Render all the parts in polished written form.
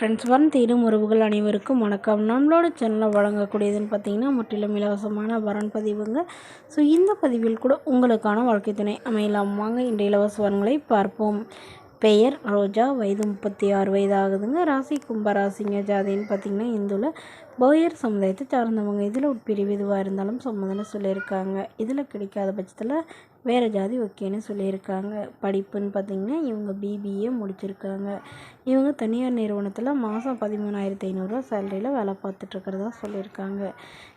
Friends தேடும் உறவுகள் அனைவருக்கும் வணக்கம். நம்மளோட சேனலில் வழங்கக்கூடியதுன்னு பார்த்தீங்கன்னா முற்றிலும் இலவசமான வரன் பதிவுங்க. ஸோ இந்த பதிவில் கூட உங்களுக்கான வாழ்க்கை துணை அமையலாம். வாங்க இந்த இலவச வரன்களை பார்ப்போம். பெயர் ரோஜா, வயது 36 வயது ஆகுதுங்க. ராசி கும்பராசிங்க. ஜாதின்னு பார்த்திங்கன்னா இந்துல போயர் சமுதாயத்தை சார்ந்தவங்க. இதில் உட்பிரிவு எதுவாக இருந்தாலும் சம்மதம்னு சொல்லியிருக்காங்க. இதில் கிடைக்காத பட்சத்தில் வேறு ஜாதி ஓகேன்னு சொல்லியிருக்காங்க. படிப்புன்னு பார்த்திங்கன்னா இவங்க பிபிஏ முடிச்சிருக்காங்க. இவங்க தனியார் நிறுவனத்தில் மாதம் 13,500 சேலரியில் வேலை பார்த்துட்ருக்கிறதா சொல்லியிருக்காங்க.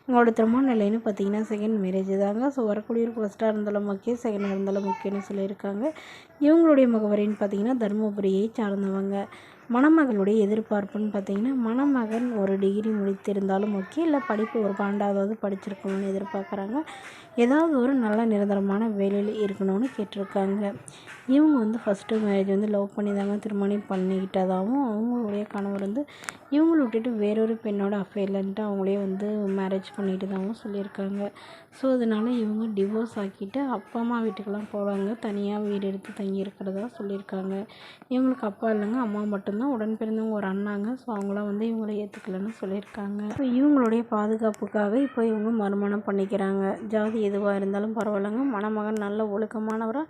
இவங்களோட திருமண நிலைன்னு பார்த்திங்கன்னா செகண்ட் மேரேஜ் தாங்க. ஸோ வரக்கூடியவருக்கு ஃபஸ்ட்டாக இருந்தாலும் ஓகே, செகண்டாக இருந்தாலும் ஓகேன்னு சொல்லியிருக்காங்க. இவங்களுடைய முகவரின்னு பார்த்திங்கன்னா தருமபுரியை சார்ந்தவங்க. மணமகளுடைய எதிர்பார்ப்புன்னு பார்த்திங்கன்னா மணமகன் ஒரு டிகிரி முடித்திருந்தாலும் ஓகே, இல்லை படிப்பு ஒரு 12வது படிச்சிருக்கணும்னு எதிர்பார்க்குறாங்க. ஏதாவது ஒரு நல்ல நிரந்தரமான வேலையில் இருக்கணும்னு கேட்டிருக்காங்க. இவங்க ஃபஸ்ட்டு மேரேஜ் லவ் பண்ணி தாங்க திருமணம் பண்ணிக்கிட்டதாகவும், அவங்களுடைய கணவர் இவங்களை விட்டுட்டு வேறொரு பெண்ணோட அஃபேர்லன்ட்டு அவங்களே மேரேஜ் பண்ணிக்கிட்டதாகவும் சொல்லியிருக்காங்க. ஸோ அதனால் இவங்க டிவோர்ஸ் ஆக்கிட்டு அப்பா அம்மா வீட்டுக்கெல்லாம் போவாங்க. தனியாக வீடு எடுத்து தங்கி இருக்கிறதா சொல்லியிருக்காங்க. இவங்களுக்கு அப்பா இல்லைங்க, அம்மா மட்டும்தான். உடன் பிறந்தவங்க ஒரு அண்ணாங்க. ஸோ அவங்களாம் இவங்களை ஏற்றுக்கலன்னு சொல்லியிருக்காங்க. ஸோ இவங்களுடைய பாதுகாப்புக்காக இப்போ இவங்க மறுமணம் பண்ணிக்கிறாங்க. ஜாதி எதுவாக இருந்தாலும் பரவாயில்லைங்க. மணமகன் நல்ல ஒழுக்கமானவராக,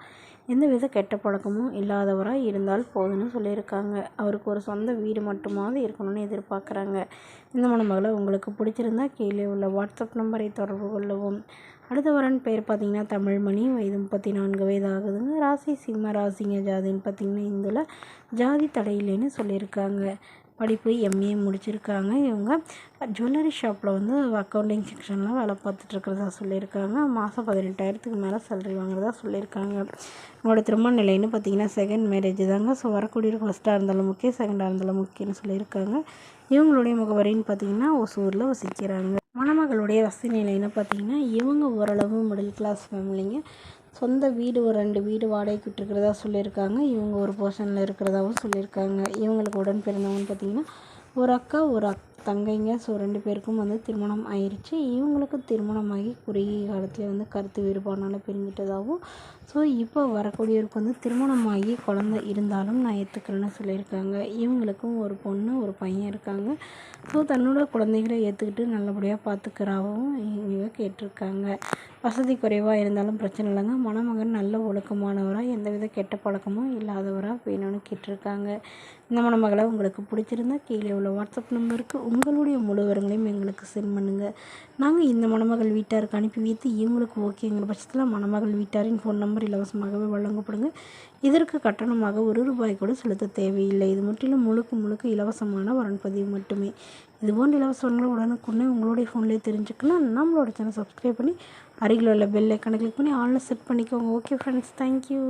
எந்தவித கெட்ட பழக்கமும் இல்லாதவராக இருந்தால் போதும்னு சொல்லியிருக்காங்க. அவருக்கு ஒரு சொந்த வீடு மட்டுமாவது இருக்கணும்னு எதிர்பார்க்குறாங்க. இந்த மணமகளை உங்களுக்கு பிடிச்சிருந்தா கீழே உள்ள வாட்ஸ்அப் நம்பரை தொடர்பு கொள்ளவும். அடுத்த வரன் பேர் பார்த்திங்கன்னா தமிழ்மணி, வயது 34 வயது ஆகுதுங்க. ராசி சிம்ம ராசிங்க. ஜாதின்னு பார்த்திங்கன்னா இந்துல ஜாதி தடையில்லைன்னு சொல்லியிருக்காங்க. படிப்பு எம்ஏ முடிச்சிருக்காங்க. இவங்க ஜுவல்லரி ஷாப்பில் அக்கௌண்டிங் செக்ஷனில் வேலை பார்த்துட்ருக்கிறதா சொல்லியிருக்காங்க. மாதம் 18,000க்கு மேலே சேலரி வாங்குறதா சொல்லியிருக்காங்க. இவங்களோட திருமண நிலைன்னு பார்த்திங்கன்னா செகண்ட் மேரேஜ் தாங்க. ஸோ வரக்கூடியவருக்கு ஃபஸ்ட்டாக இருந்தாலும் ஓகே, செகண்டாக இருந்தாலும் ஓகேன்னு சொல்லியிருக்காங்க. இவங்களுடைய முகவரின்னு பார்த்திங்கன்னா ஒசூரில் வசிக்கிறாங்க. மணமகளுடைய வசதி நிலைன்னு பார்த்திங்கன்னா இவங்க ஓரளவு மிடில் கிளாஸ் ஃபேமிலிங்க. சொந்த வீடு ஒரு 2 வீடு வாடகைக்கு விட்டுருக்கிறதா சொல்லியிருக்காங்க. இவங்க ஒரு போர்ஷனில் இருக்கிறதாகவும் சொல்லியிருக்காங்க. இவங்களுக்கு உடன் பிறந்தவங்கன்னு பார்த்திங்கன்னா ஒரு அக்கா ஒரு தங்கைங்க. ஸோ 2 பேருக்கும் திருமணம் ஆயிடுச்சு. இவங்களுக்கு திருமணமாகி குறுகிய காலத்தில் கருத்து வேறுபாடுனால பிரிஞ்சிட்டதாகவும், ஸோ இப்போ வரக்கூடியவருக்கு திருமணமாகி குழந்தை இருந்தாலும் நான் ஏற்றுக்கிறேன்னு சொல்லியிருக்காங்க. இவங்களுக்கும் ஒரு பொண்ணு ஒரு பையன் இருக்காங்க. ஸோ தன்னோட குழந்தைகளை ஏற்றுக்கிட்டு நல்லபடியாக பார்த்துக்கிறாவும் இவங்க கேட்டிருக்காங்க. வசதி குறைவாக இருந்தாலும் பிரச்சனை இல்லைங்க. மணமகன் நல்ல ஒழுக்கமானவராக, எந்தவித கெட்ட பழக்கமும் இல்லாதவராக வேணும்னு கேட்டிருக்காங்க. இந்த மணமகளை உங்களுக்கு பிடிச்சிருந்தா கீழே உள்ள வாட்ஸ்அப் நம்பருக்கு உங்களுடைய முழு விவரங்களையும் எங்களுக்கு சென்ட் பண்ணுங்கள். நாங்கள் இந்த மணமகள் வீட்டாருக்கு அனுப்பி வைத்து இவங்களுக்கு ஓகேங்கிற பட்சத்தில் மணமகள் வீட்டாரின் ஃபோன் நம்பர் இலவசமாகவே வழங்கப்படுங்க. இதற்கு கட்டணமாக ₹1 கூட செலுத்த தேவையில்லை. இது முற்றிலும் முழுக்க இலவசமான வரன்பதிவு மட்டுமே. இதுபோன்ற இலவசங்களை உடனுக்குடனே உங்களுடைய ஃபோன்லேயே தெரிஞ்சுக்கலாம். நம்மளோட சேனல் சப்ஸ்கிரைப் பண்ணி அருகில் உள்ள பெல் ஐக்கானை கிளிக் பண்ணி ஆன்லைன் செட் பண்ணிக்கோங்க. Okay friends, thank you.